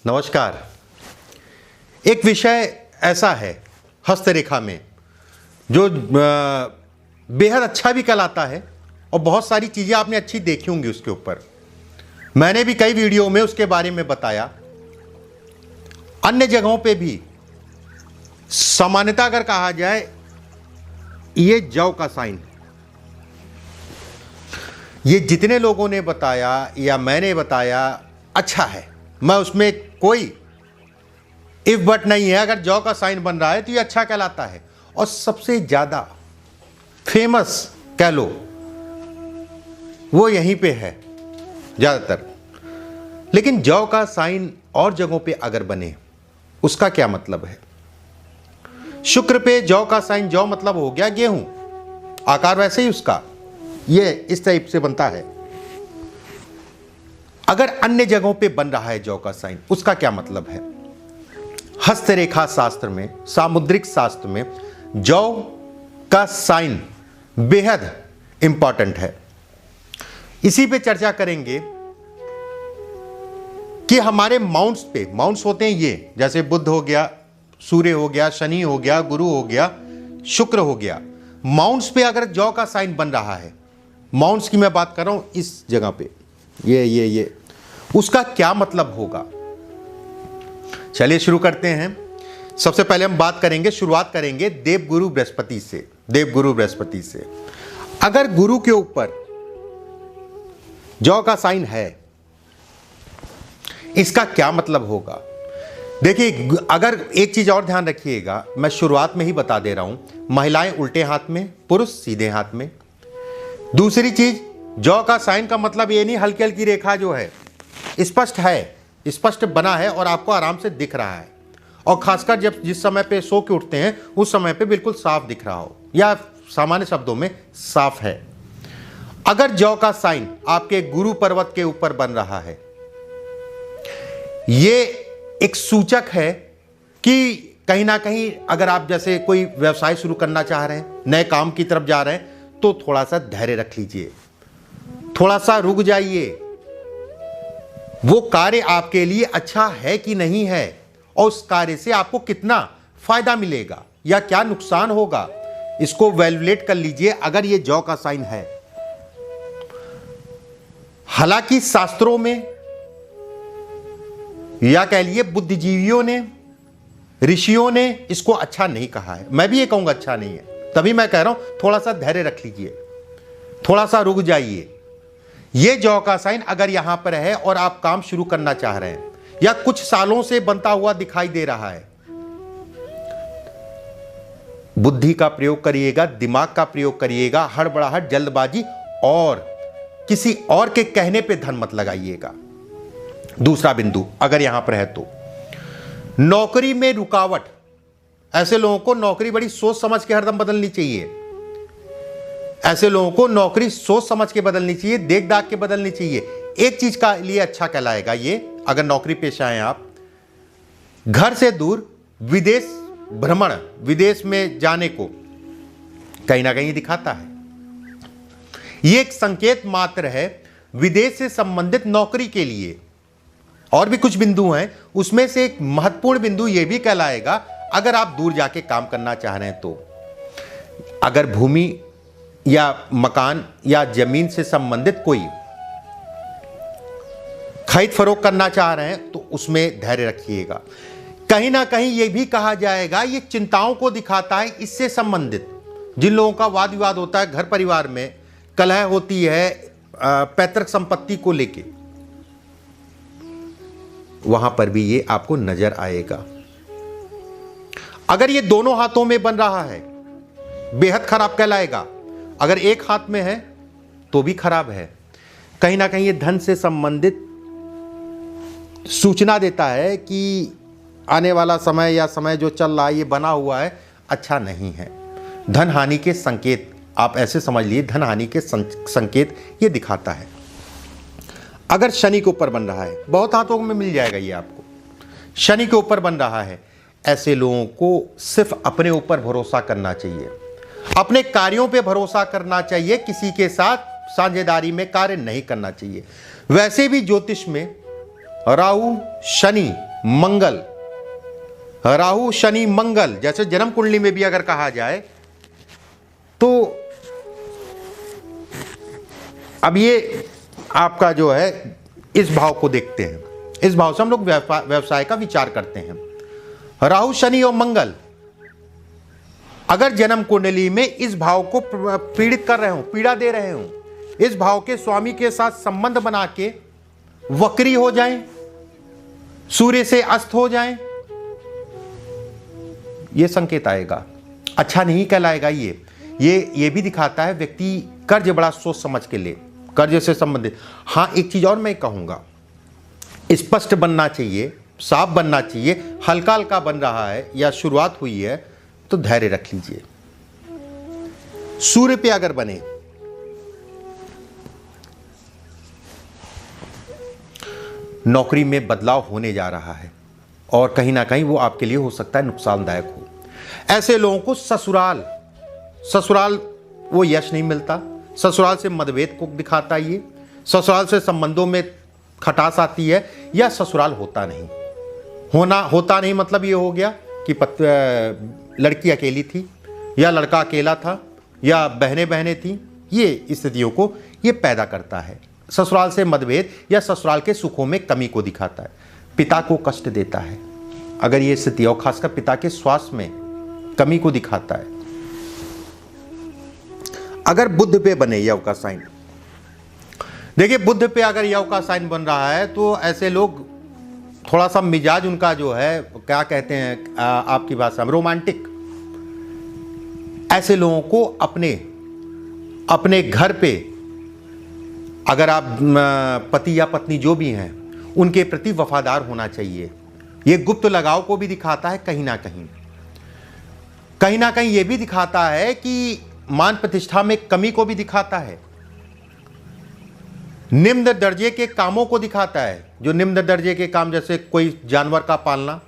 नमस्कार। एक विषय ऐसा है हस्तरेखा में जो बेहद अच्छा भी कहलाता है और बहुत सारी चीज़ें आपने अच्छी देखी होंगी उसके ऊपर। मैंने भी कई वीडियो में उसके बारे में बताया। अन्य जगहों पे भी सामान्यता अगर कहा जाए, ये जौ का साइन, ये जितने लोगों ने बताया या मैंने बताया अच्छा है, मैं उसमें कोई इफ बट नहीं है। अगर जौ का साइन बन रहा है तो ये अच्छा कहलाता है और सबसे ज़्यादा फेमस कह लो वो यहीं पे है ज़्यादातर। लेकिन जौ का साइन और जगहों पे अगर बने उसका क्या मतलब है? शुक्र पे जौ का साइन, जौ मतलब हो गया गेहूं, आकार वैसे ही उसका ये इस टाइप से बनता है। अगर अन्य जगहों पे बन रहा है जौ का साइन, उसका क्या मतलब है? हस्तरेखा शास्त्र में, सामुद्रिक शास्त्र में जौ का साइन बेहद इंपॉर्टेंट है। इसी पे चर्चा करेंगे कि हमारे माउंट्स पे, माउंट्स होते हैं ये, जैसे बुध हो गया, सूर्य हो गया, शनि हो गया, गुरु हो गया, शुक्र हो गया। माउंट्स पे अगर जौ का साइन बन रहा है, माउंट्स की मैं बात कर रहा हूं इस जगह पे, ये उसका क्या मतलब होगा? चलिए शुरू करते हैं। सबसे पहले हम बात करेंगे, शुरुआत करेंगे देवगुरु बृहस्पति से। देवगुरु बृहस्पति से अगर गुरु के ऊपर जौ का साइन है, इसका क्या मतलब होगा? देखिए, अगर एक चीज और ध्यान रखिएगा, मैं शुरुआत में ही बता दे रहा हूं, महिलाएं उल्टे हाथ में, पुरुष सीधे हाथ में। दूसरी चीज, जौ का साइन का मतलब ये नहीं हल्की हल्की रेखा जो है, स्पष्ट है, स्पष्ट बना है और आपको आराम से दिख रहा है, और खासकर जब जिस समय पे सो के उठते हैं उस समय पे बिल्कुल साफ दिख रहा हो, या सामान्य शब्दों में साफ है। अगर जौ का साइन आपके गुरु पर्वत के ऊपर बन रहा है, ये एक सूचक है कि कहीं ना कहीं अगर आप जैसे कोई व्यवसाय शुरू करना चाह रहे हैं, नए काम की तरफ जा रहे हैं, तो थोड़ा सा धैर्य रख लीजिए, थोड़ा सा रुक जाइए। वो कार्य आपके लिए अच्छा है कि नहीं है, और उस कार्य से आपको कितना फायदा मिलेगा या क्या नुकसान होगा, इसको वैल्यूएट कर लीजिए अगर ये जौ का साइन है। हालांकि शास्त्रों में या कह लिए बुद्धिजीवियों ने, ऋषियों ने इसको अच्छा नहीं कहा है। मैं भी ये कहूंगा अच्छा नहीं है, तभी मैं कह रहा हूं थोड़ा सा धैर्य रख लीजिए, थोड़ा सा रुक जाइए। ये जौ का साइन अगर यहां पर है और आप काम शुरू करना चाह रहे हैं या कुछ सालों से बनता हुआ दिखाई दे रहा है, बुद्धि का प्रयोग करिएगा, दिमाग का प्रयोग करिएगा। हड़बड़ाहट, जल्दबाजी और किसी और के कहने पे धन मत लगाइएगा। दूसरा बिंदु अगर यहां पर है तो नौकरी में रुकावट, ऐसे लोगों को नौकरी बड़ी सोच समझ के हरदम बदलनी चाहिए। ऐसे लोगों को नौकरी सोच समझ के बदलनी चाहिए, देख दाख के बदलनी चाहिए। एक चीज का लिए अच्छा कहलाएगा ये, अगर नौकरी पेशा हैं आप, घर से दूर विदेश भ्रमण, विदेश में जाने को कहीं ना कहीं दिखाता है। ये एक संकेत मात्र है विदेश से संबंधित नौकरी के लिए। और भी कुछ बिंदु हैं, उसमें से एक महत्वपूर्ण बिंदु यह भी कहलाएगा अगर आप दूर जाके काम करना चाह रहे हैं तो। अगर भूमि या मकान या जमीन से संबंधित कोई खरीद फरोख्त करना चाह रहे हैं तो उसमें धैर्य रखिएगा। कहीं ना कहीं यह भी कहा जाएगा ये चिंताओं को दिखाता है। इससे संबंधित जिन लोगों का वाद विवाद होता है, घर परिवार में कलह होती है पैतृक संपत्ति को लेके, वहां पर भी ये आपको नजर आएगा। अगर ये दोनों हाथों में बन रहा है, बेहद खराब कहलाएगा। अगर एक हाथ में है तो भी खराब है। कहीं ना कहीं ये धन से संबंधित सूचना देता है कि आने वाला समय या समय जो चल रहा है ये बना हुआ है, अच्छा नहीं है। धन हानि के संकेत, आप ऐसे समझ लीजिए, धन हानि के संकेत ये दिखाता है। अगर शनि के ऊपर बन रहा है, बहुत हाथों में मिल जाएगा ये आपको, शनि के ऊपर बन रहा है, ऐसे लोगों को सिर्फ अपने ऊपर भरोसा करना चाहिए, अपने कार्यों पे भरोसा करना चाहिए, किसी के साथ साझेदारी में कार्य नहीं करना चाहिए। वैसे भी ज्योतिष में राहु, शनि मंगल, राहु शनि मंगल, जैसे जन्म कुंडली में भी अगर कहा जाए तो अब ये आपका जो है इस भाव को देखते हैं, इस भाव से हम लोग व्यवसाय का विचार करते हैं। राहु शनि और मंगल अगर जन्म कुंडली में इस भाव को पीड़ित कर रहे हो, पीड़ा दे रहे हो, इस भाव के स्वामी के साथ संबंध बना के वक्री हो जाएं, सूर्य से अस्त हो जाएं, ये संकेत आएगा, अच्छा नहीं कहलाएगा। ये भी दिखाता है व्यक्ति कर्ज बड़ा सोच समझ के ले, कर्ज से संबंधित। हाँ, एक चीज और मैं कहूंगा, स्पष्ट बनना चाहिए, साफ बनना चाहिए। हल्का हल्का बन रहा है या शुरुआत हुई है तो धैर्य रख लीजिए। सूर्य पे अगर बने, नौकरी में बदलाव होने जा रहा है और कहीं ना कहीं वो आपके लिए हो सकता है नुकसानदायक हो। ऐसे लोगों को ससुराल वो यश नहीं मिलता, ससुराल से मतभेद को दिखाता है, ये ससुराल से संबंधों में खटास आती है, या ससुराल होता नहीं मतलब ये हो गया कि लड़की अकेली थी या लड़का अकेला था या बहनें थी। ये स्थितियों को ये पैदा करता है। ससुराल से मतभेद या ससुराल के सुखों में कमी को दिखाता है, पिता को कष्ट देता है अगर ये स्थिति, और खासकर पिता के स्वास्थ्य में कमी को दिखाता है। अगर बुध पे बने यव का साइन, देखिए बुध पे अगर यव का साइन बन रहा है तो ऐसे लोग थोड़ा सा मिजाज उनका जो है, क्या कहते हैं आपकी भाषा में, रोमांटिक। ऐसे लोगों को अपने घर पे, अगर आप पति या पत्नी जो भी हैं उनके प्रति वफादार होना चाहिए। ये गुप्त लगाव को भी दिखाता है, कहीं ना कहीं ये भी दिखाता है कि मान प्रतिष्ठा में कमी को भी दिखाता है, निम्न दर्जे के कामों को दिखाता है। जो निम्न दर्जे के काम, जैसे कोई जानवर का पालना,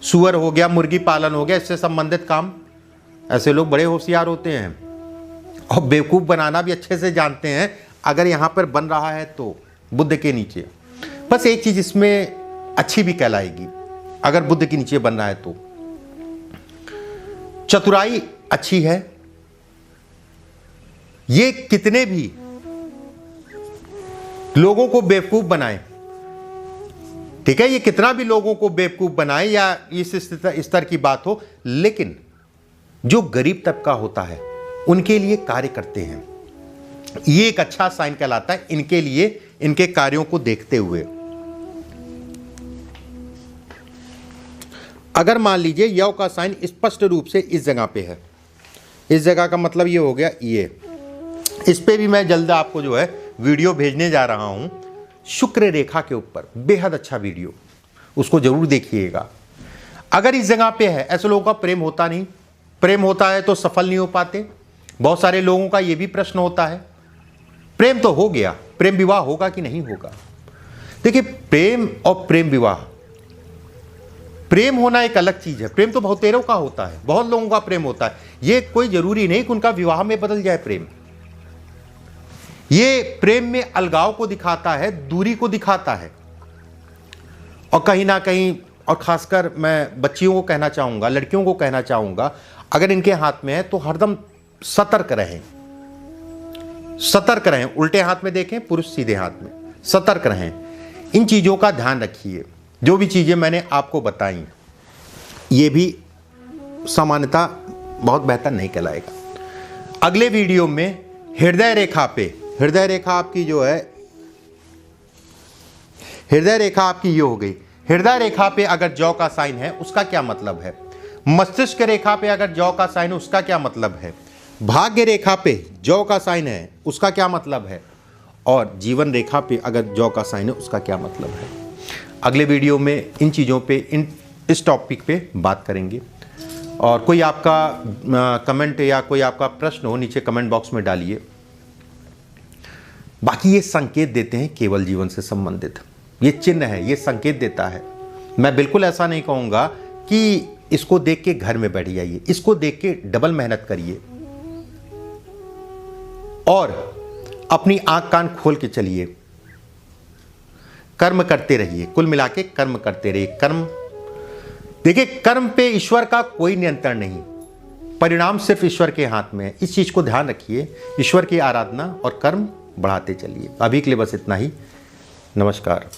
सुअर हो गया, मुर्गी पालन हो गया, इससे संबंधित काम, ऐसे लोग बड़े होशियार होते हैं और बेवकूफ बनाना भी अच्छे से जानते हैं। अगर यहां पर बन रहा है तो बुध के नीचे, बस एक चीज इसमें अच्छी भी कहलाएगी, अगर बुध के नीचे बन रहा है तो चतुराई अच्छी है। ये कितने भी लोगों को बेवकूफ बनाए, ठीक है, ये कितना भी लोगों को बेवकूफ बनाए या इस स्तर की बात हो, लेकिन जो गरीब तबका होता है उनके लिए कार्य करते हैं। ये एक अच्छा साइन कहलाता है इनके लिए, इनके कार्यों को देखते हुए। अगर मान लीजिए यव का साइन स्पष्ट रूप से इस जगह पे है, इस जगह का मतलब ये हो गया, ये इस पे भी मैं जल्द आपको जो है वीडियो भेजने जा रहा हूं, शुक्र रेखा के ऊपर, बेहद अच्छा वीडियो, उसको जरूर देखिएगा। अगर इस जगह पे है, ऐसे लोगों का प्रेम होता नहीं, प्रेम होता है तो सफल नहीं हो पाते। बहुत सारे लोगों का ये भी प्रश्न होता है, प्रेम तो हो गया, प्रेम विवाह होगा कि नहीं होगा। देखिए, प्रेम और प्रेम विवाह, प्रेम होना एक अलग चीज है। प्रेम तो बहुतेरों का होता है, बहुत लोगों का प्रेम होता है, ये कोई जरूरी नहीं कि उनका विवाह में बदल जाए प्रेम। ये प्रेम में अलगाव को दिखाता है, दूरी को दिखाता है, और कहीं ना कहीं, और खासकर मैं बच्चियों को कहना चाहूंगा, लड़कियों को कहना चाहूंगा, अगर इनके हाथ में है तो हरदम सतर्क रहें, सतर्क रहें। उल्टे हाथ में देखें, पुरुष सीधे हाथ में, सतर्क रहें। इन चीज़ों का ध्यान रखिए। जो भी चीज़ें मैंने आपको बताई, ये भी सामान्यतः बहुत बेहतर नहीं कहलाएगा। अगले वीडियो में हृदय रेखा पे, हृदय रेखा आपकी जो है, हृदय रेखा आपकी ये हो गई। हृदय रेखा पे अगर जौ का साइन है उसका क्या मतलब है, मस्तिष्क रेखा पे अगर जौ का साइन है उसका क्या मतलब है, भाग्य रेखा पे जौ का साइन है उसका क्या मतलब है, और जीवन रेखा पे अगर जौ का साइन है उसका क्या मतलब है। अगले वीडियो में इन चीज़ों पे, इस टॉपिक पे बात करेंगे। और कोई आपका कमेंट या कोई आपका प्रश्न हो, नीचे कमेंट बॉक्स में डालिए। बाकी ये संकेत देते हैं केवल जीवन से संबंधित, ये चिन्ह है, ये संकेत देता है। मैं बिल्कुल ऐसा नहीं कहूँगा कि इसको देख के घर में बैठ जाइए, इसको देख के डबल मेहनत करिए और अपनी आंख कान खोल के चलिए। कर्म करते रहिए, कुल मिला के कर्म करते रहिए। कर्म देखिए, कर्म पे ईश्वर का कोई नियंत्रण नहीं, परिणाम सिर्फ ईश्वर के हाथ में है। इस चीज़ को ध्यान रखिए, ईश्वर की आराधना और कर्म बढ़ाते चलिए। अभी के लिए बस इतना ही। नमस्कार।